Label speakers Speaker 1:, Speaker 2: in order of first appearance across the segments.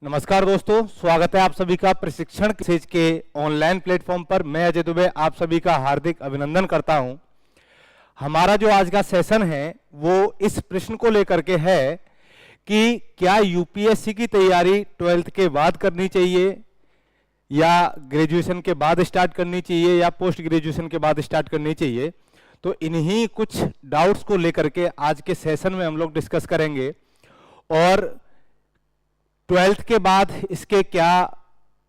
Speaker 1: नमस्कार दोस्तों, स्वागत है आप सभी का प्रशिक्षण सेज के ऑनलाइन प्लेटफॉर्म पर। मैं अजय दुबे आप सभी का हार्दिक अभिनंदन करता हूं। हमारा जो आज का सेशन है वो इस प्रश्न को लेकर के है कि क्या यूपीएससी की तैयारी 12th के बाद करनी चाहिए या ग्रेजुएशन के बाद स्टार्ट करनी चाहिए या पोस्ट ग्रेजुएशन के बाद स्टार्ट करनी चाहिए। तो इन्हीं कुछ डाउट्स को लेकर के आज के सेशन में हम लोग डिस्कस करेंगे और 12th के बाद इसके क्या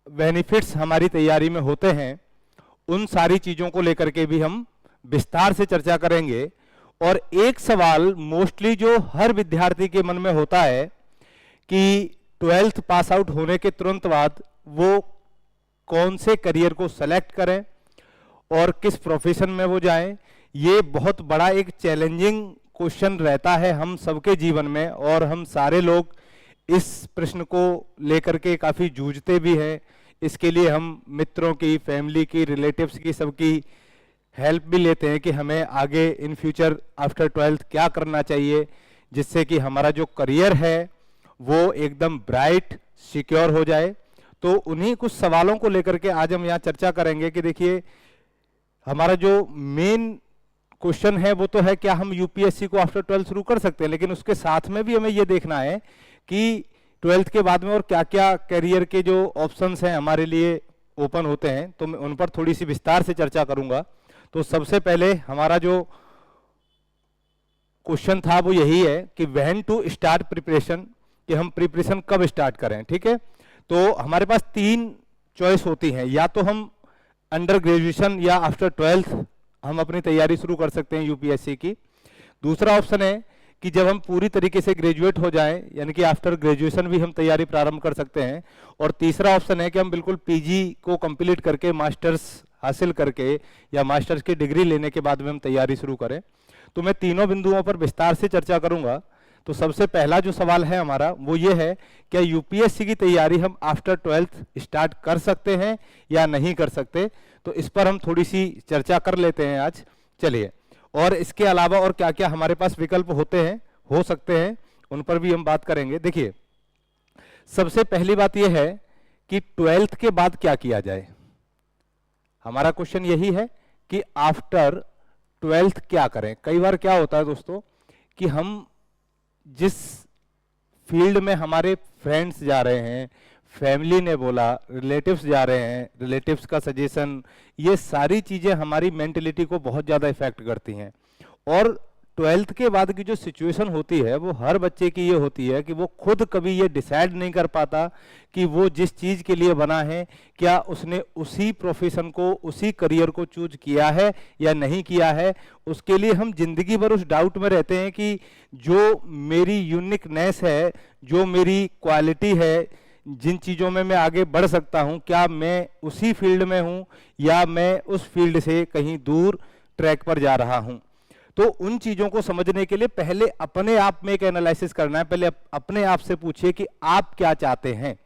Speaker 1: बेनिफिट्स हमारी तैयारी में होते हैं, उन सारी चीज़ों को लेकर के भी हम विस्तार से चर्चा करेंगे। और एक सवाल मोस्टली जो हर विद्यार्थी के मन में होता है कि 12th पास आउट होने के तुरंत बाद वो कौन से करियर को सेलेक्ट करें और किस प्रोफेशन में वो जाएं। ये बहुत बड़ा एक चैलेंजिंग क्वेश्चन रहता है हम सबके जीवन में और हम सारे लोग इस प्रश्न को लेकर के काफ़ी जूझते भी हैं। इसके लिए हम मित्रों की, फैमिली की, रिलेटिव्स की, सबकी हेल्प भी लेते हैं कि हमें आगे इन फ्यूचर आफ्टर 12th क्या करना चाहिए जिससे कि हमारा जो करियर है वो एकदम ब्राइट सिक्योर हो जाए। तो उन्हीं कुछ सवालों को लेकर के आज हम यहाँ चर्चा करेंगे कि देखिए हमारा जो मेन क्वेश्चन है वो तो है क्या हम यूपीएससी को आफ्टर 12th शुरू कर सकते हैं, लेकिन उसके साथ में भी हमें ये देखना है कि 12th के बाद में और क्या क्या करियर के जो ऑप्शंस हैं हमारे लिए ओपन होते हैं, तो मैं उन पर थोड़ी सी विस्तार से चर्चा करूंगा। तो सबसे पहले हमारा जो क्वेश्चन था वो यही है कि व्हेन टू स्टार्ट प्रिपरेशन, कि हम प्रिपरेशन कब स्टार्ट करें। ठीक है, तो हमारे पास 3 चॉइस होती हैं, या तो हम अंडर ग्रेजुएशन या आफ्टर 12th हम अपनी तैयारी शुरू कर सकते हैं यूपीएससी की। दूसरा ऑप्शन है कि जब हम पूरी तरीके से ग्रेजुएट हो जाएं, यानी कि आफ्टर ग्रेजुएशन भी हम तैयारी प्रारंभ कर सकते हैं। और तीसरा ऑप्शन है कि हम बिल्कुल पीजी को कंप्लीट करके मास्टर्स हासिल करके या मास्टर्स की डिग्री लेने के बाद में हम तैयारी शुरू करें। तो मैं तीनों बिंदुओं पर विस्तार से चर्चा करूंगा। तो सबसे पहला जो सवाल है हमारा वो ये है, क्या यूपीएससी की तैयारी हम आफ्टर 12th स्टार्ट कर सकते हैं या नहीं कर सकते। तो इस पर हम थोड़ी सी चर्चा कर लेते हैं आज। चलिए, और इसके अलावा और क्या क्या हमारे पास विकल्प होते हैं, हो सकते हैं, उन पर भी हम बात करेंगे। देखिए, सबसे पहली बात यह है कि 12th के बाद क्या किया जाए। हमारा क्वेश्चन यही है कि आफ्टर 12th क्या करें। कई बार क्या होता है दोस्तों कि हम जिस फील्ड में हमारे फ्रेंड्स जा रहे हैं, फैमिली ने बोला, रिलेटिव्स जा रहे हैं, रिलेटिव्स का सजेशन, ये सारी चीज़ें हमारी मेंटलिटी को बहुत ज़्यादा इफेक्ट करती हैं। और 12th के बाद की जो सिचुएशन होती है वो हर बच्चे की ये होती है कि वो खुद कभी ये डिसाइड नहीं कर पाता कि वो जिस चीज़ के लिए बना है क्या उसने उसी प्रोफेशन को, उसी करियर को चूज किया है या नहीं किया है। उसके लिए हम जिंदगी भर उस डाउट में रहते हैं कि जो मेरी यूनिकनेस है, जो मेरी क्वालिटी है, जिन चीज़ों में मैं आगे बढ़ सकता हूं, क्या मैं उसी फील्ड में हूं या मैं उस फील्ड से कहीं दूर ट्रैक पर जा रहा हूं। तो उन चीज़ों को समझने के लिए पहले अपने आप में एक एनालिसिस करना है। पहले अपने आप से पूछिए कि आप क्या चाहते हैं।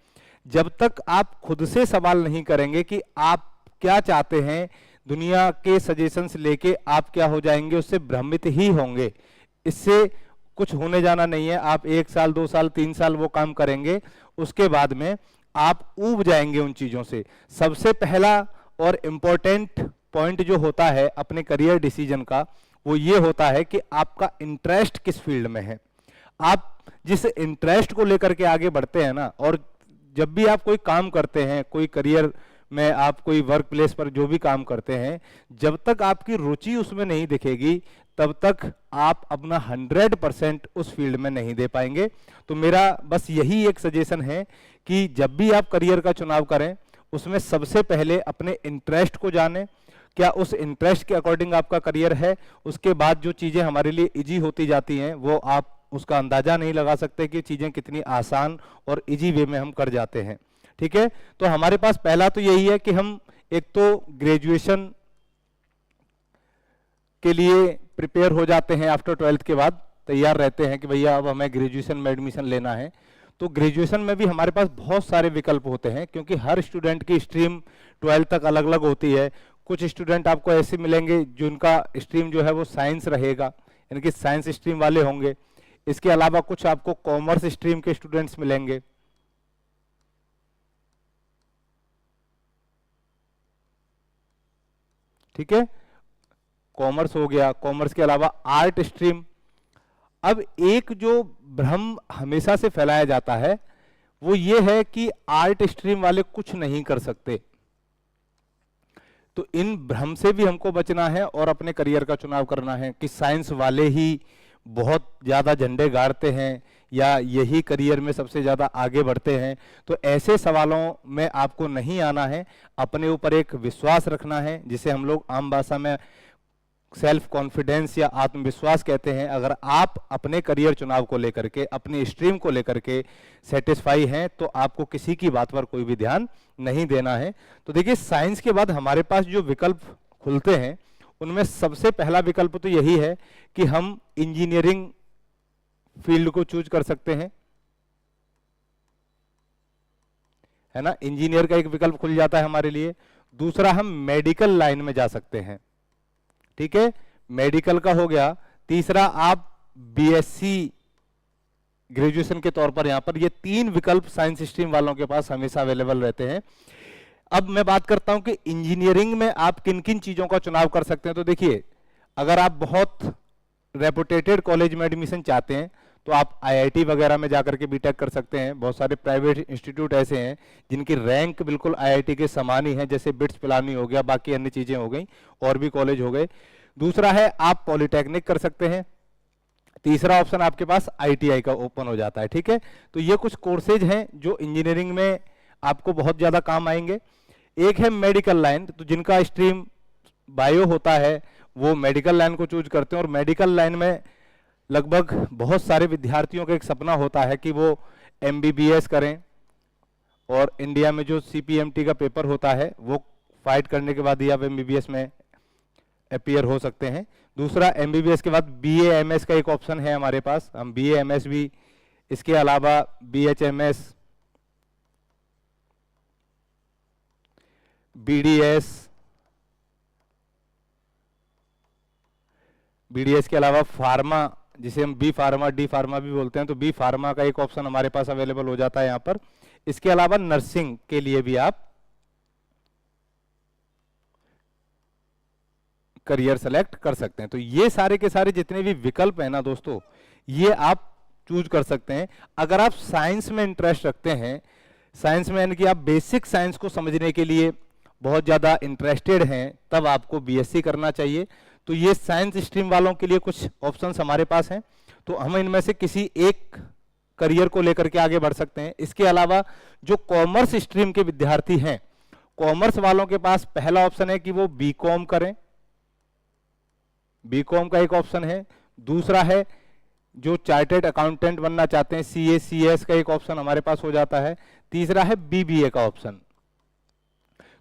Speaker 1: जब तक आप खुद से सवाल नहीं करेंगे कि आप क्या चाहते हैं, दुनिया के सजेशंस लेके आप क्या हो जाएंगे, उससे भ्रमित ही होंगे। इससे कुछ होने जाना नहीं है। आप 1 साल, 2 साल, 3 साल वो काम करेंगे, उसके बाद में आप ऊब जाएंगे उन चीज़ों से। सबसे पहला और इम्पोर्टेंट पॉइंट जो होता है अपने करियर डिसीजन का वो ये होता है कि आपका इंटरेस्ट किस फील्ड में है। आप जिस इंटरेस्ट को लेकर के आगे बढ़ते हैं ना, और जब भी आप कोई काम करते हैं, कोई करियर में आप कोई वर्क प्लेस पर जो भी काम करते हैं, जब तक आपकी रुचि उसमें नहीं दिखेगी तब तक आप अपना 100% उस फील्ड में नहीं दे पाएंगे। तो मेरा बस यही एक सजेशन है कि जब भी आप करियर का चुनाव करें उसमें सबसे पहले अपने इंटरेस्ट को जानें, क्या उस इंटरेस्ट के अकॉर्डिंग आपका करियर है। उसके बाद जो चीज़ें हमारे लिए इजी होती जाती हैं वो आप उसका अंदाजा नहीं लगा सकते कि चीज़ें कितनी आसान और इजी वे में हम कर जाते हैं। ठीक है, तो हमारे पास पहला तो यही है कि हम एक तो ग्रेजुएशन के लिए प्रिपेयर हो जाते हैं, आफ्टर 12th के बाद तैयार रहते हैं कि भैया अब हमें ग्रेजुएशन में एडमिशन लेना है। तो ग्रेजुएशन में भी हमारे पास बहुत सारे विकल्प होते हैं क्योंकि हर स्टूडेंट की स्ट्रीम 12th तक अलग अलग होती है। कुछ स्टूडेंट आपको ऐसे मिलेंगे जिनका स्ट्रीम जो है वो साइंस रहेगा, यानी कि साइंस स्ट्रीम वाले होंगे। इसके अलावा कुछ आपको कॉमर्स स्ट्रीम के स्टूडेंट्स मिलेंगे। ठीक है, कॉमर्स हो गया, कॉमर्स के अलावा आर्ट स्ट्रीम। अब एक जो भ्रम हमेशा से फैलाया जाता है वो ये है कि आर्ट स्ट्रीम वाले कुछ नहीं कर सकते, तो इन भ्रम से भी हमको बचना है और अपने करियर का चुनाव करना है कि साइंस वाले ही बहुत ज़्यादा झंडे गाड़ते हैं या यही करियर में सबसे ज़्यादा आगे बढ़ते हैं। तो ऐसे सवालों में आपको नहीं आना है, अपने ऊपर एक विश्वास रखना है, जिसे हम लोग आम भाषा में सेल्फ कॉन्फिडेंस या आत्मविश्वास कहते हैं। अगर आप अपने करियर चुनाव को लेकर के, अपनी स्ट्रीम को लेकर के सेटिस्फाई हैं, तो आपको किसी की बात पर कोई भी ध्यान नहीं देना है। तो देखिए, साइंस के बाद हमारे पास जो विकल्प खुलते हैं उनमें सबसे पहला विकल्प तो यही है कि हम इंजीनियरिंग फील्ड को चूज कर सकते हैं, है ना, इंजीनियर का एक विकल्प खुल जाता है हमारे लिए। दूसरा, हम मेडिकल लाइन में जा सकते हैं, ठीक है, मेडिकल का हो गया। तीसरा, आप बीएससी ग्रेजुएशन के तौर पर, यहां पर ये 3 विकल्प साइंस स्ट्रीम वालों के पास हमेशा अवेलेबल रहते हैं। अब मैं बात करता हूं कि इंजीनियरिंग में आप किन किन चीजों का चुनाव कर सकते हैं। तो देखिए, अगर आप बहुत रेपुटेटेड कॉलेज में एडमिशन चाहते हैं तो आप आईआईटी वगैरह में जाकर के बीटेक कर सकते हैं। बहुत सारे प्राइवेट इंस्टीट्यूट ऐसे हैं जिनकी रैंक बिल्कुल आईआईटी के समान ही है, जैसे बिट्स पिलानी हो गया, बाकी अन्य चीजें हो गई, और भी कॉलेज हो गए। दूसरा है, आप पॉलिटेक्निक कर सकते हैं। तीसरा ऑप्शन आपके पास आईटीआई का ओपन हो जाता है, ठीक है। तो ये कुछ कोर्सेज हैं जो इंजीनियरिंग में आपको बहुत ज्यादा काम आएंगे। एक है मेडिकल लाइन, तो जिनका स्ट्रीम बायो होता है वो मेडिकल लाइन को चूज करते हैं, और मेडिकल लाइन में लगभग बहुत सारे विद्यार्थियों का एक सपना होता है कि वो एमबीबीएस करें, और इंडिया में जो सीपीएमटी का पेपर होता है वो फाइट करने के बाद ही आप एमबीबीएस में अपीयर हो सकते हैं। दूसरा, एमबीबीएस के बाद बीएएमएस का एक ऑप्शन है हमारे पास, हम बीएएमएस भी, इसके अलावा बीएचएमएस, बीडीएस के अलावा फार्मा, जिसे हम बी फार्मा, डी फार्मा भी बोलते हैं, तो बी फार्मा का एक ऑप्शन हमारे पास अवेलेबल हो जाता है यहां पर। इसके अलावा नर्सिंग के लिए भी आप करियर सेलेक्ट कर सकते हैं। तो ये सारे के सारे जितने भी विकल्प हैं ना दोस्तों, ये आप चूज कर सकते हैं। अगर आप साइंस में इंटरेस्ट रखते हैं, साइंस में यानी कि आप बेसिक साइंस को समझने के लिए बहुत ज्यादा इंटरेस्टेड हैं, तब आपको बीएससी करना चाहिए। तो ये साइंस स्ट्रीम वालों के लिए कुछ ऑप्शंस हमारे पास हैं, तो हम इनमें से किसी एक करियर को लेकर के आगे बढ़ सकते हैं। इसके अलावा जो कॉमर्स स्ट्रीम के विद्यार्थी हैं, कॉमर्स वालों के पास पहला ऑप्शन है कि वो बीकॉम करें, बीकॉम का एक ऑप्शन है। दूसरा है, जो चार्टेड अकाउंटेंट बनना चाहते हैं, सीए सीएस का एक ऑप्शन हमारे पास हो जाता है। तीसरा है बीबीए का ऑप्शन।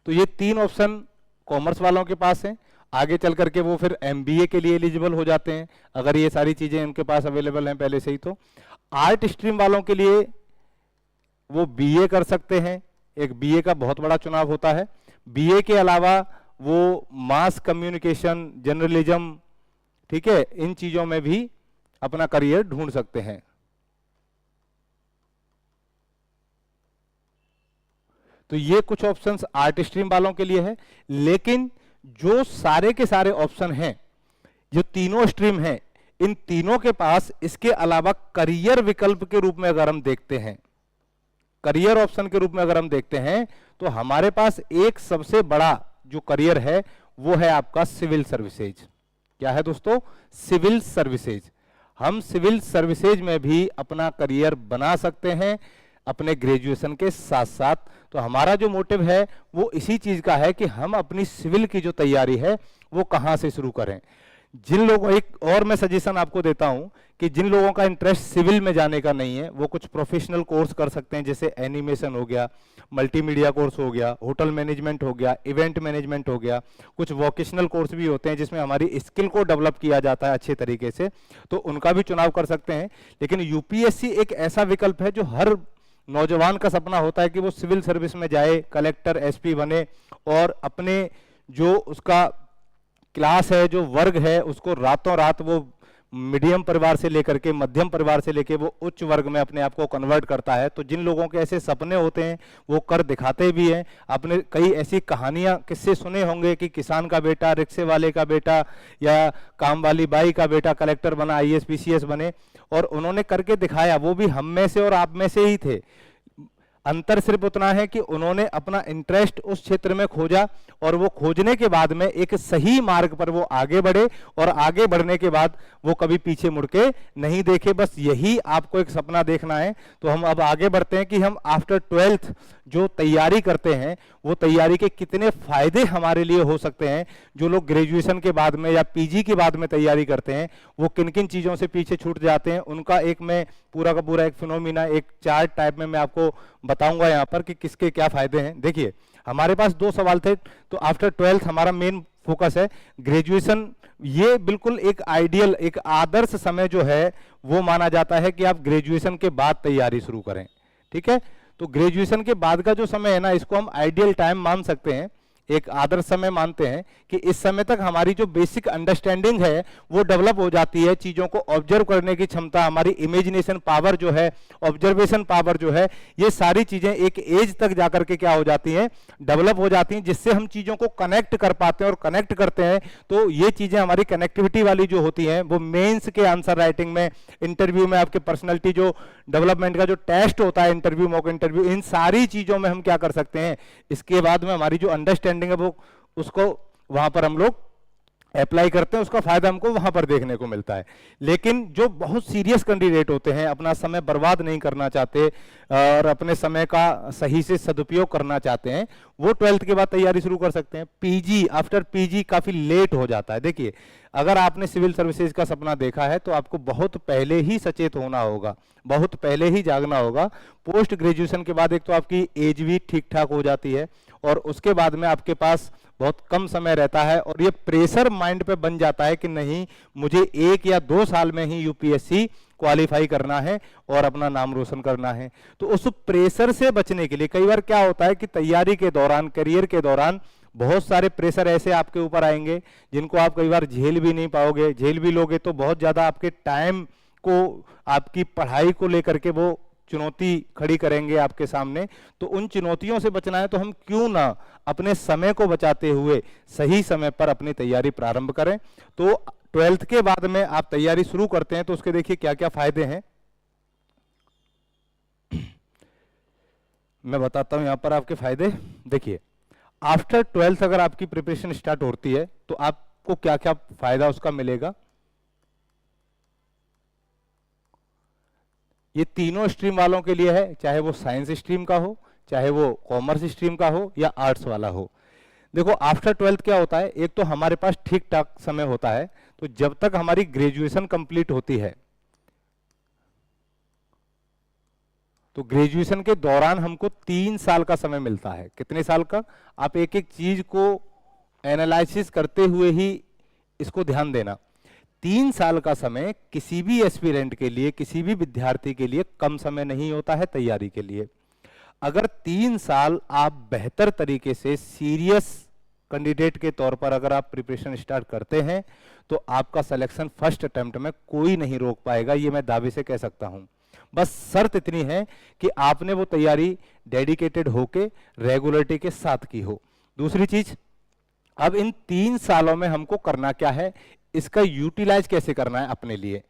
Speaker 1: तो ये 3 ऑप्शन कॉमर्स वालों के पास हैं। आगे चल करके वो फिर एमबीए के लिए एलिजिबल हो जाते हैं, अगर ये सारी चीजें उनके पास अवेलेबल हैं पहले से ही। तो आर्ट स्ट्रीम वालों के लिए वो बीए कर सकते हैं, एक बीए का बहुत बड़ा चुनाव होता है। बीए के अलावा वो मास कम्युनिकेशन, जर्नलिज्म, ठीक है, इन चीजों में भी अपना करियर ढूंढ सकते हैं। तो ये कुछ ऑप्शंस आर्ट स्ट्रीम वालों के लिए है। लेकिन जो सारे के सारे ऑप्शन हैं, जो तीनों स्ट्रीम हैं, इन तीनों के पास इसके अलावा करियर विकल्प के रूप में अगर हम देखते हैं, करियर ऑप्शन के रूप में अगर हम देखते हैं, तो हमारे पास एक सबसे बड़ा जो करियर है वो है आपका सिविल सर्विसेज। क्या है दोस्तों? Civil services. हम सिविल सर्विसेज में भी अपना करियर बना सकते हैं अपने ग्रेजुएशन के साथ साथ। तो हमारा जो मोटिव है वो इसी चीज का है कि हम अपनी सिविल की जो तैयारी है वो कहां से शुरू करें। जिन लोगों, एक और मैं सजेशन आपको देता हूं कि जिन लोगों का इंटरेस्ट सिविल में जाने का नहीं है, वो कुछ प्रोफेशनल कोर्स कर सकते हैं, जैसे एनिमेशन हो गया, मल्टीमीडिया कोर्स हो गया, होटल मैनेजमेंट हो गया, इवेंट मैनेजमेंट हो गया। कुछ वोकेशनल कोर्स भी होते हैं जिसमें हमारी स्किल को डेवलप किया जाता है अच्छे तरीके से, तो उनका भी चुनाव कर सकते हैं। लेकिन यूपीएससी एक ऐसा विकल्प है जो हर नौजवान का सपना होता है कि वो सिविल सर्विस में जाए, कलेक्टर, एसपी बने, और अपने जो उसका क्लास है, जो वर्ग है, उसको रातों रात वो मीडियम परिवार से लेकर के मध्यम परिवार से लेकर वो उच्च वर्ग में अपने आप को कन्वर्ट करता है। तो जिन लोगों के ऐसे सपने होते हैं वो कर दिखाते भी हैं। आपने कई ऐसी कहानियां किस्से सुने होंगे कि किसान का बेटा, रिक्शे वाले का बेटा या काम वाली बाई का बेटा कलेक्टर बना, आईएएस पीसीएस बने, और उन्होंने करके दिखाया। वो भी हम में से और आप में से ही थे। अंतर सिर्फ उतना है कि उन्होंने अपना इंटरेस्ट उस क्षेत्र में खोजा और वो खोजने के बाद में एक सही मार्ग पर वो आगे बढ़े, और आगे बढ़ने के बाद वो कभी पीछे मुड़ के नहीं देखे। बस यही आपको एक सपना देखना है। तो हम अब आगे बढ़ते हैं कि हम आफ्टर 12th जो तैयारी करते हैं वो तैयारी के कितने फायदे हमारे लिए हो सकते हैं। जो लोग ग्रेजुएशन के बाद में या पीजी के बाद में तैयारी करते हैं वो किन किन चीज़ों से पीछे छूट जाते हैं, उनका एक मैं पूरा का पूरा एक फिनोमिना, एक चार्ट टाइप में मैं आपको बताऊंगा यहाँ पर कि किसके क्या फायदे हैं। देखिए, हमारे पास 2 सवाल थे। तो आफ्टर 12th हमारा मेन फोकस है ग्रेजुएशन। ये बिल्कुल एक आइडियल, एक आदर्श समय जो है वो माना जाता है कि आप ग्रेजुएशन के बाद तैयारी शुरू करें। ठीक है, तो ग्रेजुएशन के बाद का जो समय है ना, इसको हम आइडियल टाइम मान सकते हैं, एक आदर्श समय मानते हैं कि इस समय तक हमारी जो बेसिक अंडरस्टैंडिंग है वो डेवलप हो जाती है। चीज़ों को ऑब्जर्व करने की क्षमता, हमारी इमेजिनेशन पावर जो है, ऑब्जर्वेशन पावर जो है, ये सारी चीज़ें एक एज तक जाकर के क्या हो जाती हैं, डेवलप हो जाती हैं, जिससे हम चीज़ों को कनेक्ट कर पाते हैं। और कनेक्ट करते हैं तो ये चीज़ें हमारी कनेक्टिविटी वाली जो होती हैं वो मेंस के आंसर राइटिंग में, इंटरव्यू में, आपके पर्सनैलिटी जो डेवलपमेंट का जो टेस्ट होता है, इंटरव्यू, मॉक इंटरव्यू, इन सारी चीज़ों में हम क्या कर सकते हैं, इसके बाद में हमारी जो अंडरस्टैंडिंग है वो उसको वहां पर हम लोग अप्लाई करते हैं, उसका फायदा हमको वहां पर देखने को मिलता है। लेकिन जो बहुत सीरियस कैंडिडेट होते हैं, अपना समय बर्बाद नहीं करना चाहते और अपने समय का सही से सदुपयोग करना चाहते हैं, वो 12th के बाद तैयारी शुरू कर सकते हैं। पीजी, आफ्टर पीजी काफी लेट हो जाता है। देखिए, अगर आपने सिविल सर्विसेज का सपना देखा है तो आपको बहुत पहले ही सचेत होना होगा, बहुत पहले ही जागना होगा। पोस्ट ग्रेजुएशन के बाद एक तो आपकी एज भी ठीक ठाक हो जाती है और उसके बाद में आपके पास बहुत कम समय रहता है और ये प्रेशर माइंड पे बन जाता है कि नहीं, मुझे 1 या 2 साल में ही यूपीएससी क्वालिफाई करना है और अपना नाम रोशन करना है। तो उस प्रेशर से बचने के लिए कई बार क्या होता है कि तैयारी के दौरान, करियर के दौरान बहुत सारे प्रेशर ऐसे आपके ऊपर आएंगे जिनको आप कई बार झेल भी नहीं पाओगे। झेल भी लोगे तो बहुत ज़्यादा आपके टाइम को, आपकी पढ़ाई को लेकर के वो चुनौती खड़ी करेंगे आपके सामने। तो उन चुनौतियों से बचना है तो हम क्यों ना अपने समय को बचाते हुए सही समय पर अपनी तैयारी प्रारंभ करें। तो 12th के बाद में आप तैयारी शुरू करते हैं तो उसके देखिए क्या क्या फायदे हैं, मैं बताता हूं यहां पर आपके फायदे। देखिए, आफ्टर 12th अगर आपकी प्रिपरेशन स्टार्ट होती है तो आपको क्या क्या फायदा उसका मिलेगा। ये तीनों स्ट्रीम वालों के लिए है, चाहे वो साइंस स्ट्रीम का हो, चाहे वो कॉमर्स स्ट्रीम का हो या आर्ट्स वाला हो। देखो, आफ्टर 12th क्या होता है, एक तो हमारे पास ठीक ठाक समय होता है। तो जब तक हमारी ग्रेजुएशन कंप्लीट होती है, तो ग्रेजुएशन के दौरान हमको 3 साल का समय मिलता है। कितने साल का? आप एक एक चीज को एनालिसिस करते हुए ही इसको ध्यान देना। 3 साल का समय किसी भी एस्पिरेंट के लिए, किसी भी विद्यार्थी के लिए कम समय नहीं होता है तैयारी के लिए। अगर 3 साल आप बेहतर तरीके से सीरियस कैंडिडेट के तौर पर अगर आप प्रिपरेशन स्टार्ट करते हैं तो आपका सिलेक्शन फर्स्ट अटेम्प्ट में कोई नहीं रोक पाएगा, ये मैं दावे से कह सकता हूं। बस शर्त इतनी है कि आपने वो तैयारी डेडिकेटेड होके रेगुलरिटी के साथ की हो। दूसरी चीज, अब इन 3 सालों में हमको करना क्या है, इसका यूटिलाइज कैसे करना है अपने लिए।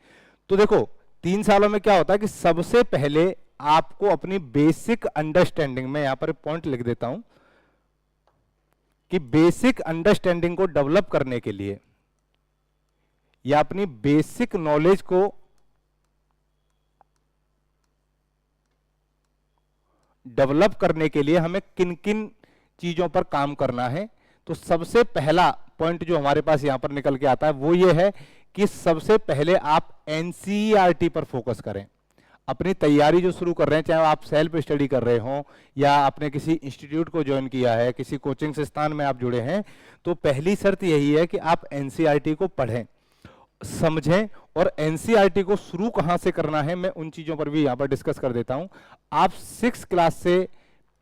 Speaker 1: तो देखो, 3 सालों में क्या होता है कि सबसे पहले आपको अपनी बेसिक अंडरस्टैंडिंग में, यहां पर पॉइंट लिख देता हूं कि बेसिक अंडरस्टैंडिंग को डेवलप करने के लिए या अपनी बेसिक नॉलेज को डेवलप करने के लिए हमें किन किन चीजों पर काम करना है। तो सबसे पहला पॉइंट जो हमारे पास यहां पर निकल के आता है वो ये है कि सबसे पहले आप एनसीईआरटी पर फोकस करें। अपनी तैयारी जो शुरू कर रहे हैं, चाहे आप सेल्फ स्टडी कर रहे हो या आपने किसी इंस्टीट्यूट को ज्वाइन किया है, किसी कोचिंग संस्थान में आप जुड़े हैं, तो पहली शर्त यही है कि आप एनसीईआरटी को पढ़ें, समझें। और एनसीईआरटी को शुरू कहां से करना है, मैं उन चीजों पर भी यहां पर डिस्कस कर देता हूं। आप 6th क्लास से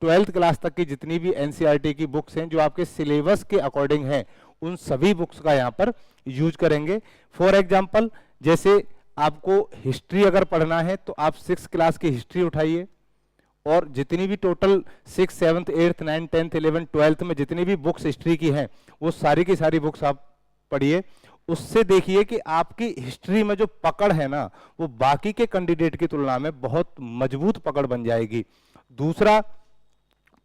Speaker 1: 12th क्लास तक की जितनी भी एनसीईआरटी की बुक्स हैं जो आपके सिलेबस के अकॉर्डिंग हैं, उन सभी बुक्स का यहां पर यूज करेंगे। फॉर एग्जांपल, जैसे आपको हिस्ट्री अगर पढ़ना है तो आप 6th क्लास की हिस्ट्री उठाइए, और जितनी भी total 6th 7th 8th 9th 10th 11th 12th में जितनी भी बुक्स हिस्ट्री की हैं वो सारी की सारी बुक्स आप पढ़िए। उससे देखिए कि आपकी हिस्ट्री में जो पकड़ है ना वो बाकी के कैंडिडेट की तुलना में बहुत मजबूत पकड़ बन जाएगी। दूसरा,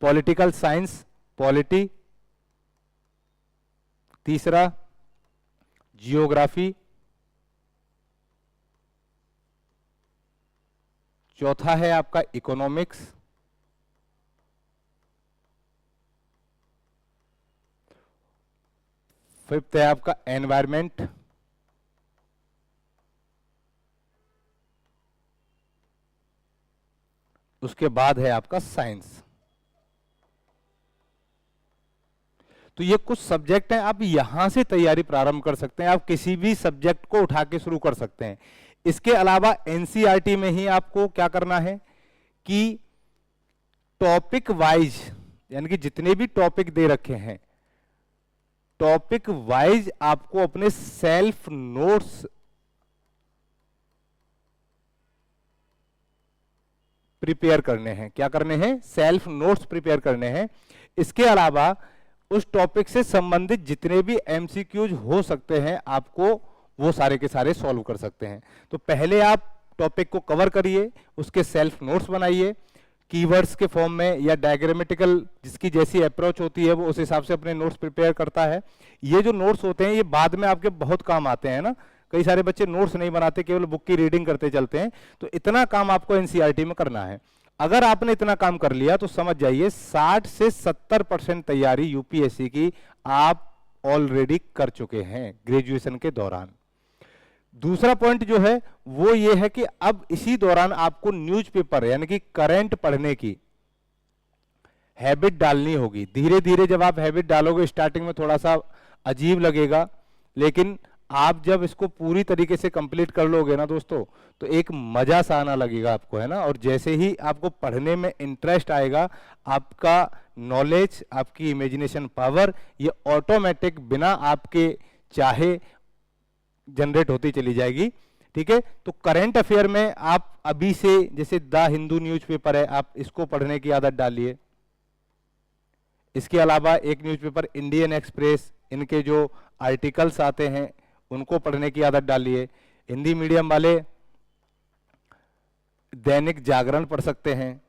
Speaker 1: पॉलिटिकल साइंस, पॉलिटी। तीसरा, जियोग्राफी। चौथा है आपका इकोनॉमिक्स। फिफ्थ है आपका एनवायरमेंट। उसके बाद है आपका साइंस। तो ये कुछ सब्जेक्ट हैं, आप यहां से तैयारी प्रारंभ कर सकते हैं, आप किसी भी सब्जेक्ट को उठा के शुरू कर सकते हैं। इसके अलावा एनसीईआरटी में ही आपको क्या करना है कि टॉपिक वाइज, यानी कि जितने भी टॉपिक दे रखे हैं टॉपिक वाइज आपको अपने सेल्फ नोट्स प्रिपेयर करने हैं। क्या करने हैं? सेल्फ नोट्स प्रिपेयर करने हैं। इसके अलावा उस टॉपिक से संबंधित जितने भी एमसीक्यूज हो सकते हैं आपको वो सारे के सारे सॉल्व कर सकते हैं। तो पहले आप टॉपिक को कवर करिए, उसके सेल्फ नोट्स बनाइए कीवर्ड्स के फॉर्म में या डायग्रामेटिकल, जिसकी जैसी अप्रोच होती है वो उस हिसाब से अपने नोट्स प्रिपेयर करता है। ये जो नोट्स होते हैं ये बाद में आपके बहुत काम आते हैं ना। कई सारे बच्चे नोट्स नहीं बनाते, केवल बुक की रीडिंग करते चलते हैं। तो इतना काम आपको एनसीईआरटी में करना है। अगर आपने इतना काम कर लिया तो समझ जाइए 60 से 70% तैयारी यूपीएससी की आप ऑलरेडी कर चुके हैं ग्रेजुएशन के दौरान। दूसरा पॉइंट जो है वो ये है कि अब इसी दौरान आपको न्यूज़पेपर यानी कि करंट पढ़ने की हैबिट डालनी होगी। धीरे धीरे जब आप हैबिट डालोगे, स्टार्टिंग में थोड़ा सा अजीब लगेगा, लेकिन आप जब इसको पूरी तरीके से कंप्लीट कर लोगे ना दोस्तों, तो एक मजा सा आना लगेगा आपको, है ना। और जैसे ही आपको पढ़ने में इंटरेस्ट आएगा, आपका नॉलेज, आपकी इमेजिनेशन पावर ये ऑटोमेटिक बिना आपके चाहे जनरेट होती चली जाएगी। ठीक है, तो करंट अफेयर में आप अभी से, जैसे द हिंदू न्यूज़पेपर है, आप इसको पढ़ने की आदत डालिए। इसके अलावा एक न्यूज़पेपर इंडियन एक्सप्रेस, इनके जो आर्टिकल्स आते हैं उनको पढ़ने की आदत डालिए। हिंदी मीडियम वाले दैनिक जागरण पढ़ सकते हैं।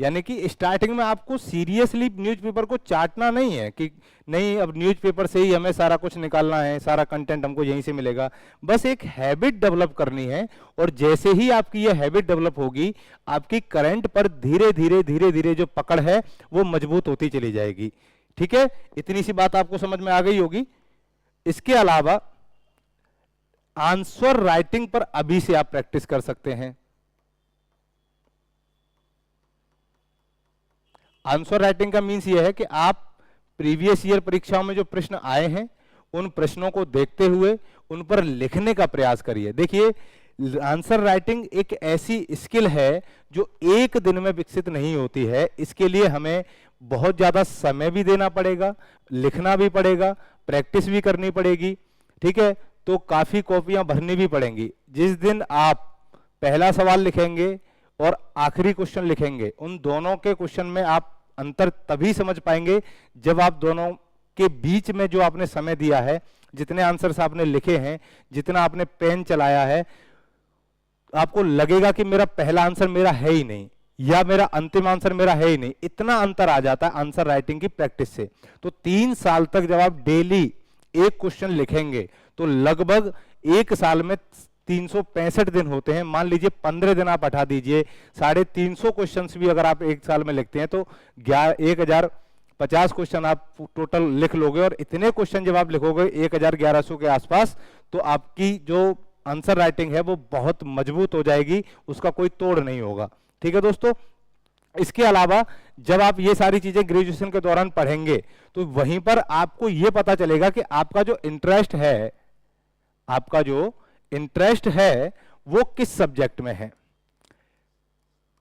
Speaker 1: यानी कि स्टार्टिंग में आपको सीरियसली न्यूज़पेपर को चाटना नहीं है कि नहीं अब न्यूज़पेपर से ही हमें सारा कुछ निकालना है, सारा कंटेंट हमको यहीं से मिलेगा। बस एक हैबिट डेवलप करनी है, और जैसे ही आपकी ये हैबिट डेवलप होगी, आपकी करंट पर धीरे धीरे जो पकड़ है वो मजबूत होती चली जाएगी। ठीक है, इतनी सी बात आपको समझ में आ गई होगी। इसके अलावा आंसर राइटिंग पर अभी से आप प्रैक्टिस कर सकते हैं। आंसर राइटिंग का मीन्स ये है कि आप प्रीवियस ईयर परीक्षाओं में जो प्रश्न आए हैं उन प्रश्नों को देखते हुए उन पर लिखने का प्रयास करिए। देखिए, आंसर राइटिंग एक ऐसी स्किल है जो एक दिन में विकसित नहीं होती है। इसके लिए हमें बहुत ज्यादा समय भी देना पड़ेगा, लिखना भी पड़ेगा, प्रैक्टिस भी करनी पड़ेगी। ठीक है, तो काफी कॉपियां भरनी भी पड़ेंगी। जिस दिन आप पहला सवाल लिखेंगे और आखिरी क्वेश्चन लिखेंगे, उन दोनों के क्वेश्चन में आप अंतर तभी समझ पाएंगे जब आप दोनों के बीच में जो आपने समय दिया है, जितने आंसर्स आपने लिखे हैं, जितना आपने पेन चलाया है, आपको लगेगा कि मेरा पहला आंसर मेरा है ही नहीं या मेरा अंतिम आंसर मेरा है ही नहीं। इतना अंतर आ जाता है आंसर राइटिंग की प्रैक्टिस से। तो 3 साल तक जब आप डेली एक क्वेश्चन लिखेंगे तो लगभग एक साल में 365 दिन होते हैं। मान लीजिए 15 दिन आप हटा दीजिए, 350 क्वेश्चंस भी अगर आप एक साल में लिखते हैं तो 1050 क्वेश्चन आप टोटल लिख लोगे। और इतने क्वेश्चन जब आप लिखोगे 1100 के आसपास, तो आपकी जो आंसर राइटिंग है वो बहुत मजबूत हो जाएगी, उसका कोई तोड़ नहीं होगा। ठीक है दोस्तों, इसके अलावा जब आप ये सारी चीजें ग्रेजुएशन के दौरान पढ़ेंगे तो वहीं पर आपको ये पता चलेगा कि आपका जो इंटरेस्ट है वो किस सब्जेक्ट में है।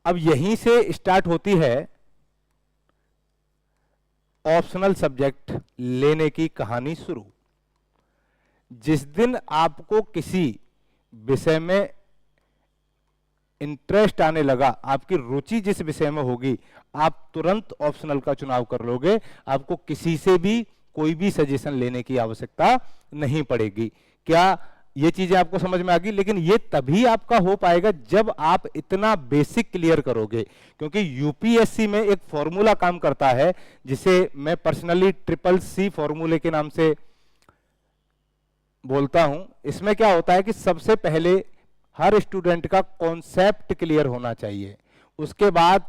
Speaker 1: अब यहीं से स्टार्ट होती है ऑप्शनल सब्जेक्ट लेने की कहानी शुरू। जिस दिन आपको किसी विषय में इंटरेस्ट आने लगा, आपकी रुचि जिस विषय में होगी, आप तुरंत ऑप्शनल का चुनाव कर लोगे, आपको किसी से भी कोई भी सजेशन लेने की आवश्यकता नहीं पड़ेगी। क्या ये चीजें आपको समझ में आ गई? लेकिन ये तभी आपका हो पाएगा जब आप इतना बेसिक क्लियर करोगे, क्योंकि यूपीएससी में एक फॉर्मूला काम करता है जिसे मैं पर्सनली CCC फॉर्मूले के नाम से बोलता हूं। इसमें क्या होता है कि सबसे पहले हर स्टूडेंट का कॉन्सेप्ट क्लियर होना चाहिए, उसके बाद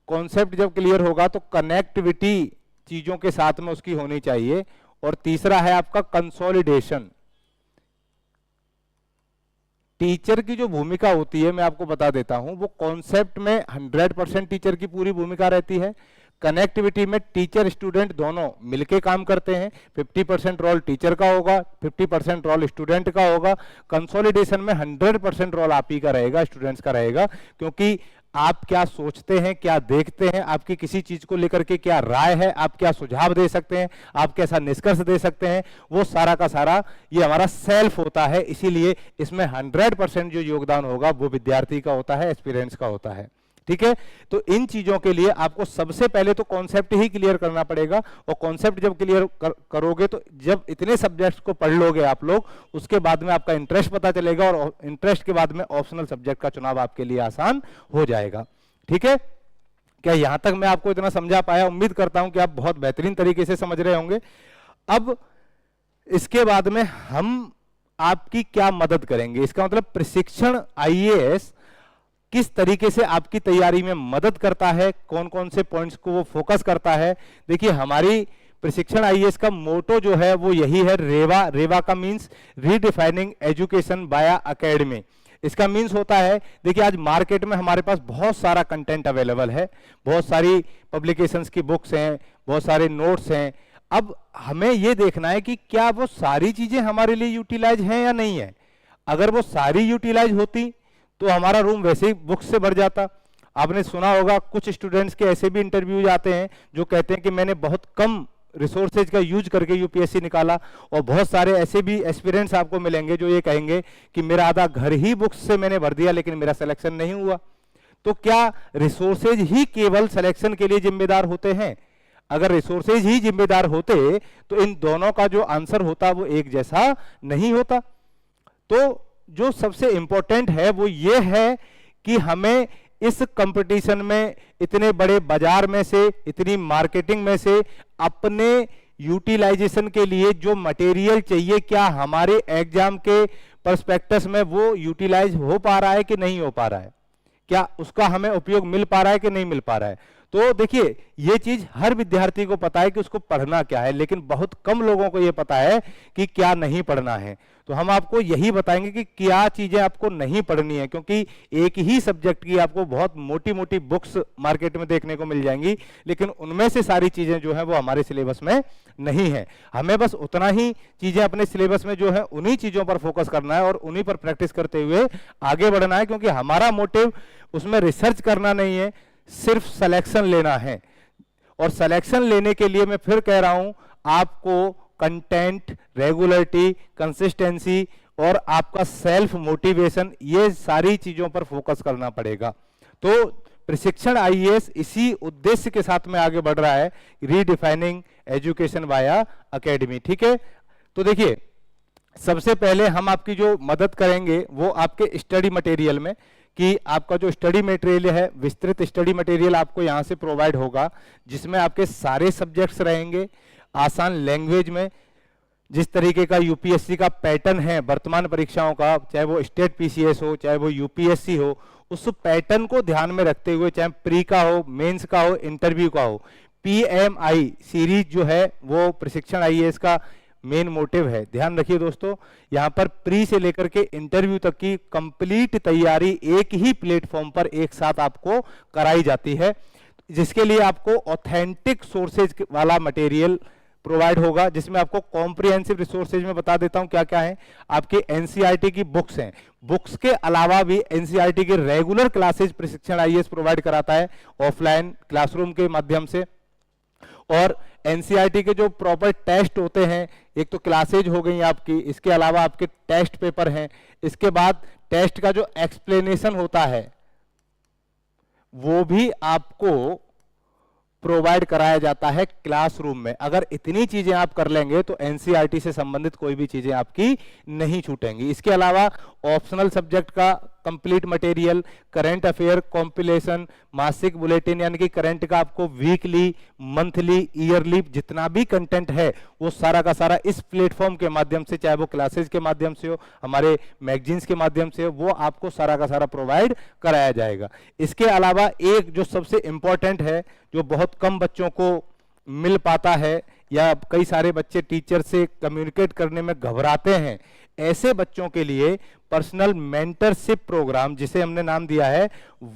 Speaker 1: कॉन्सेप्ट जब क्लियर होगा तो कनेक्टिविटी चीजों के साथ में उसकी होनी चाहिए, और तीसरा है आपका कंसोलिडेशन। टीचर की जो भूमिका होती है मैं आपको बता देता हूं, वो कॉन्सेप्ट में 100% टीचर की पूरी भूमिका रहती है। कनेक्टिविटी में टीचर स्टूडेंट दोनों मिलके काम करते हैं, 50% रोल टीचर का होगा, 50% रोल स्टूडेंट का होगा। कंसोलिडेशन में 100% रोल आप ही का रहेगा, स्टूडेंट्स का रहेगा, क्योंकि आप क्या सोचते हैं, क्या देखते हैं, आपकी किसी चीज को लेकर के क्या राय है, आप क्या सुझाव दे सकते हैं, आप कैसा निष्कर्ष दे सकते हैं, वो सारा का सारा ये हमारा सेल्फ होता है। इसीलिए इसमें 100% जो योगदान होगा वो विद्यार्थी का होता है, एस्पिरेंट्स का होता है। ठीक है, तो इन चीजों के लिए आपको सबसे पहले तो कॉन्सेप्ट ही क्लियर करना पड़ेगा, और कॉन्सेप्ट जब क्लियर करोगे तो जब इतने सब्जेक्ट्स को पढ़ लोगे आप लोग, उसके बाद में आपका इंटरेस्ट पता चलेगा, और इंटरेस्ट के बाद में ऑप्शनल सब्जेक्ट का चुनाव आपके लिए आसान हो जाएगा। ठीक है, क्या यहां तक मैं आपको इतना समझा पाया? उम्मीद करता हूं कि आप बहुत बेहतरीन तरीके से समझ रहे होंगे। अब इसके बाद में हम आपकी क्या मदद करेंगे, इसका मतलब प्रशिक्षण आईएएस किस तरीके से आपकी तैयारी में मदद करता है, कौन कौन से पॉइंट्स को वो फोकस करता है। देखिए, हमारी प्रशिक्षण आईएएस का मोटो जो है वो यही है, रेवा। रेवा का मींस रीडिफाइनिंग एजुकेशन बाया एकेडमी। इसका मींस होता है, देखिए आज मार्केट में हमारे पास बहुत सारा कंटेंट अवेलेबल है, बहुत सारी पब्लिकेशंस की बुक्स हैं, बहुत सारे नोट्स हैं। अब हमें ये देखना है कि क्या वो सारी चीजें हमारे लिए यूटिलाइज हैं या नहीं है। अगर वो सारी यूटिलाइज होती तो हमारा रूम वैसे ही बुक्स से भर जाता। आपने सुना होगा कुछ स्टूडेंट्स के ऐसे भी इंटरव्यूज आते हैं जो कहते हैं कि मैंने बहुत कम रिसोर्सेज का यूज करके यूपीएससी निकाला, और बहुत सारे ऐसे भी एस्पिरेंट्स आपको मिलेंगे जो ये कहेंगे कि मेरा आधा घर ही बुक्स से मैंने भर दिया लेकिन मेरा सिलेक्शन नहीं हुआ। तो क्या रिसोर्सेज ही केवल सिलेक्शन के लिए जिम्मेदार होते हैं? अगर रिसोर्सेज ही जिम्मेदार होते तो इन दोनों का जो आंसर होता वो एक जैसा नहीं होता। तो जो सबसे इंपॉर्टेंट है वो ये है कि हमें इस कंपटीशन में, इतने बड़े बाजार में से, इतनी मार्केटिंग में से अपने यूटिलाइजेशन के लिए जो मटेरियल चाहिए, क्या हमारे एग्जाम के पर्सपेक्टस में वो यूटिलाइज हो पा रहा है कि नहीं हो पा रहा है, क्या उसका हमें उपयोग मिल पा रहा है कि नहीं मिल पा रहा है। तो देखिए, ये चीज हर विद्यार्थी को पता है कि उसको पढ़ना क्या है, लेकिन बहुत कम लोगों को ये पता है कि क्या नहीं पढ़ना है। तो हम आपको यही बताएंगे कि क्या चीजें आपको नहीं पढ़नी है, क्योंकि एक ही सब्जेक्ट की आपको बहुत मोटी मोटी बुक्स मार्केट में देखने को मिल जाएंगी, लेकिन उनमें से सारी चीजें जो है वो हमारे सिलेबस में नहीं है। हमें बस उतना ही चीजें अपने सिलेबस में जो है उन्हीं चीजों पर फोकस करना है और उन्हीं पर प्रैक्टिस करते हुए आगे बढ़ना है, क्योंकि हमारा मोटिव उसमें रिसर्च करना नहीं है, सिर्फ सिलेक्शन लेना है। और सिलेक्शन लेने के लिए मैं फिर कह रहा हूं, आपको कंटेंट, रेगुलरिटी, कंसिस्टेंसी और आपका सेल्फ मोटिवेशन, ये सारी चीजों पर फोकस करना पड़ेगा। तो प्रशिक्षण आईएएस इसी उद्देश्य के साथ में आगे बढ़ रहा है, रीडिफाइनिंग एजुकेशन वाया एकेडमी। ठीक है, तो देखिए, सबसे पहले हम आपकी जो मदद करेंगे वो आपके स्टडी मटेरियल में, कि आपका जो स्टडी मटेरियल है, विस्तृत स्टडी मटेरियल आपको यहां से प्रोवाइड होगा, जिसमें आपके सारे सब्जेक्ट्स रहेंगे आसान लैंग्वेज में। जिस तरीके का यूपीएससी का पैटर्न है वर्तमान परीक्षाओं का, चाहे वो स्टेट पीसीएस हो, चाहे वो यूपीएससी हो, उस पैटर्न को ध्यान में रखते हुए, चाहे प्री का हो, मेंस का हो, इंटरव्यू का हो, पीएमआई सीरीज जो है वो प्रशिक्षण आईएएस का मेन मोटिव है। ध्यान रखिए दोस्तों, यहां पर प्री से लेकर के इंटरव्यू तक की कंप्लीट तैयारी एक ही प्लेटफॉर्म पर एक साथ आपको कराई जाती है, जिसके लिए आपको ऑथेंटिक सोर्सेज वाला मटेरियल प्रोवाइड होगा, जिसमें आपको कॉम्प्रिहेंसिव रिसोर्सेज में बता देता हूं क्या क्या है। आपके एनसीईआरटी की बुक्स हैं, बुक्स के अलावा भी एनसीईआरटी के रेगुलर क्लासेज प्रशिक्षण आईएएस प्रोवाइड कराता है ऑफलाइन क्लासरूम के माध्यम से। और एनसीईआरटी के जो प्रॉपर टेस्ट होते हैं, एक तो क्लासेज हो गई आपकी, इसके अलावा आपके टेस्ट पेपर हैं, इसके बाद टेस्ट का जो एक्सप्लेनेशन होता है वो भी आपको प्रोवाइड कराया जाता है क्लासरूम में। अगर इतनी चीजें आप कर लेंगे तो एनसीईआरटी से संबंधित कोई भी चीजें आपकी नहीं छूटेंगी। इसके अलावा ऑप्शनल सब्जेक्ट का complete material, current affair compilation, मासिक बुलेटिन यानी कि करंट का आपको वीकली, मंथली, ईयरली जितना भी कंटेंट है वो सारा का सारा इस प्लेटफॉर्म के माध्यम से, चाहे वो क्लासेस के माध्यम से हो, हमारे मैगजीन्स के माध्यम से हो, वो आपको सारा का सारा प्रोवाइड कराया जाएगा। इसके अलावा एक जो सबसे इंपॉर्टेंट है, जो बहुत कम बच्चों को मिल पाता है या कई सारे बच्चे टीचर से कम्युनिकेट करने में घबराते हैं, ऐसे बच्चों के लिए पर्सनल मेंटरशिप प्रोग्राम, जिसे हमने नाम दिया है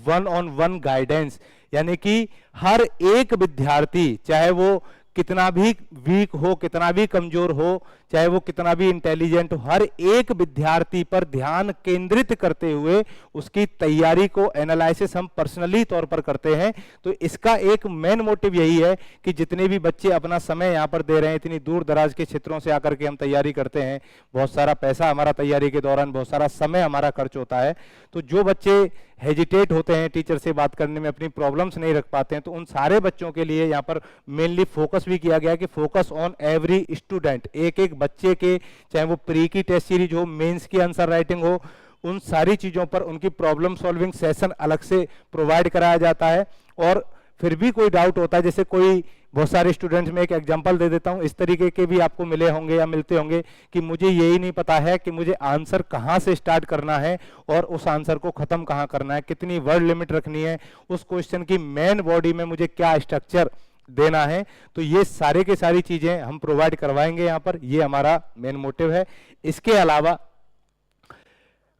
Speaker 1: 1-on-1 गाइडेंस, यानी कि हर एक विद्यार्थी, चाहे वो कितना भी वीक हो, कितना भी कमजोर हो, चाहे वो कितना भी इंटेलिजेंट हो, हर एक विद्यार्थी पर ध्यान केंद्रित करते हुए उसकी तैयारी को एनालिसिस हम पर्सनली तौर पर करते हैं। तो इसका एक मेन मोटिव यही है कि जितने भी बच्चे अपना समय यहाँ पर दे रहे हैं, इतनी दूर दराज के क्षेत्रों से आकर के हम तैयारी करते हैं, बहुत सारा पैसा हमारा तैयारी के दौरान, बहुत सारा समय हमारा खर्च होता है। तो जो बच्चे हेजिटेट होते हैं टीचर से बात करने में, अपनी प्रॉब्लम्स नहीं रख पाते हैं, तो उन सारे बच्चों के लिए यहाँ पर मेनली फोकस भी किया गया है कि फोकस ऑन एवरी स्टूडेंट, एक एक बच्चे के, चाहे वो प्री की टेस्ट सीरीज हो, मेंस की आंसर राइटिंग हो, उन सारी चीजों पर उनकी प्रॉब्लम सॉल्विंग सेशन अलग से प्रोवाइड कराया जाता है। और फिर भी कोई डाउट होता है, जैसे कोई बहुत सारे स्टूडेंट्स में एक एग्जांपल दे देता हूं, इस तरीके के भी आपको मिले होंगे या मिलते होंगे कि मुझे यही नहीं पता है कि मुझे आंसर कहां से स्टार्ट करना है और उस आंसर को खत्म कहां करना है, कितनी वर्ड लिमिट रखनी है, उस क्वेश्चन की मेन बॉडी में मुझे क्या स्ट्रक्चर देना है। तो ये सारे के सारी चीजें हम प्रोवाइड करवाएंगे यहाँ पर, ये हमारा मेन मोटिव है। इसके अलावा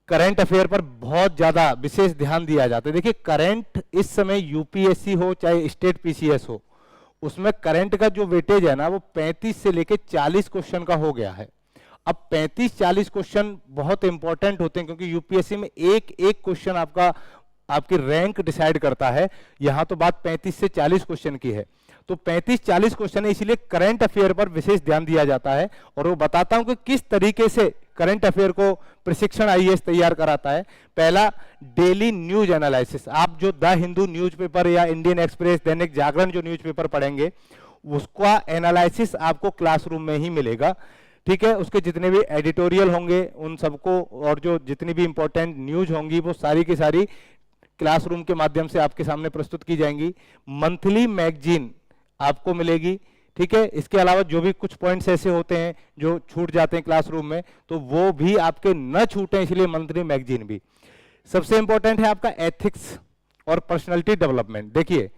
Speaker 1: करंट अफेयर पर बहुत ज्यादा विशेष ध्यान दिया जाता है। देखिए करंट इस समय यूपीएससी हो चाहे स्टेट पीसीएस हो, उसमें करंट का जो वेटेज है ना वो 35 से लेके 40 क्वेश्चन का हो गया है। अब 35-40 क्वेश्चन बहुत इंपॉर्टेंट होते हैं, क्योंकि यूपीएससी में एक एक क्वेश्चन आपकी रैंक डिसाइड करता है। यहां तो बात 35 से 40 क्वेश्चन की है, तो 35-40 क्वेश्चन है, इसलिए करंट अफेयर पर विशेष ध्यान दिया जाता है। और वो बताता हूं कि किस तरीके से करंट अफेयर को प्रशिक्षण आईएएस तैयार कराता है। पहला, डेली न्यूज एनालिसिस। आप जो द हिंदू न्यूज़पेपर या इंडियन एक्सप्रेस, दैनिक जागरण जो न्यूज़पेपर पढ़ेंगे, उसका एनालिसिस आपको क्लासरूम में ही मिलेगा। ठीक है, उसके जितने भी एडिटोरियल होंगे उन सबको, और जो जितनी भी इंपॉर्टेंट न्यूज होंगी वो सारी की सारी क्लासरूम के माध्यम से आपके सामने प्रस्तुत की जाएंगी। मंथली मैगजीन आपको मिलेगी। ठीक है, इसके अलावा जो भी कुछ पॉइंट्स ऐसे होते हैं जो छूट जाते हैं क्लासरूम में, तो वो भी आपके न छूटें, इसलिए मंथली मैगजीन भी। सबसे इंपॉर्टेंट है आपका एथिक्स और पर्सनालिटी डेवलपमेंट। देखिए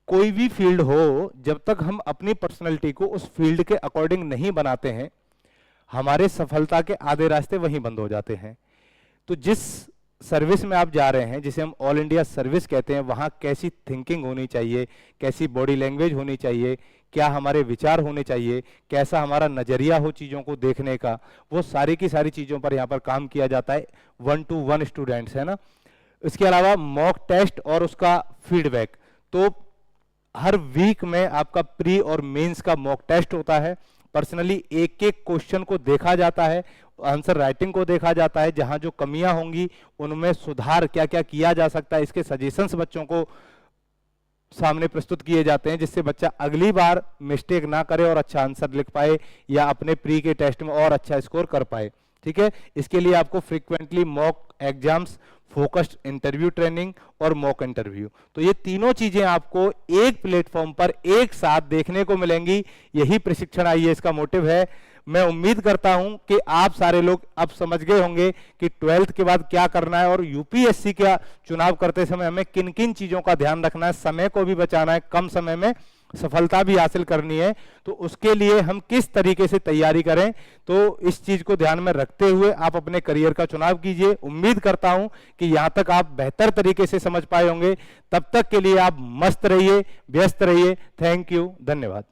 Speaker 1: कोई भी फील्ड हो, जब तक हम अपनी पर्सनालिटी को उस फील्ड के अकॉर्डिंग नहीं बनाते हैं, हमारे सफलता के आधे रास्ते वहीं बंद हो जाते हैं। तो जिस सर्विस में आप जा रहे हैं, जिसे हम ऑल इंडिया सर्विस कहते हैं, वहां कैसी थिंकिंग होनी चाहिए, कैसी बॉडी लैंग्वेज होनी चाहिए, क्या हमारे विचार होने चाहिए, कैसा हमारा नजरिया हो चीजों को देखने का, वो सारी की सारी चीजों पर यहाँ पर काम किया जाता है। 1-to-1 स्टूडेंट्स है ना। इसके अलावा मॉक टेस्ट और उसका फीडबैक, तो हर वीक में आपका प्री और मेंस का मॉक टेस्ट होता है। पर्सनली एक एक क्वेश्चन को देखा जाता है, आंसर राइटिंग को देखा जाता है, जहां जो कमियां होंगी उनमें सुधार क्या क्या किया जा सकता है, इसके सजेशंस बच्चों को सामने प्रस्तुत किए जाते हैं, जिससे बच्चा अगली बार मिस्टेक ना करे और अच्छा आंसर लिख पाए या अपने प्री के टेस्ट में और अच्छा स्कोर कर पाए। ठीक है, इसके लिए आपको frequently mock exams, focused interview training और मॉक इंटरव्यू, तो ये तीनों चीजें आपको एक प्लेटफॉर्म पर एक साथ देखने को मिलेंगी। यही प्रशिक्षण आईएएस का मोटिव है। मैं उम्मीद करता हूं कि आप सारे लोग अब समझ गए होंगे कि 12th के बाद क्या करना है और यूपीएससी का चुनाव करते समय हमें किन किन चीजों का ध्यान रखना है, समय को भी बचाना है, कम समय में सफलता भी हासिल करनी है, तो उसके लिए हम किस तरीके से तैयारी करें। तो इस चीज को ध्यान में रखते हुए आप अपने करियर का चुनाव कीजिए। उम्मीद करता हूं कि यहां तक आप बेहतर तरीके से समझ पाए होंगे। तब तक के लिए आप मस्त रहिए, व्यस्त रहिए। थैंक यू, धन्यवाद।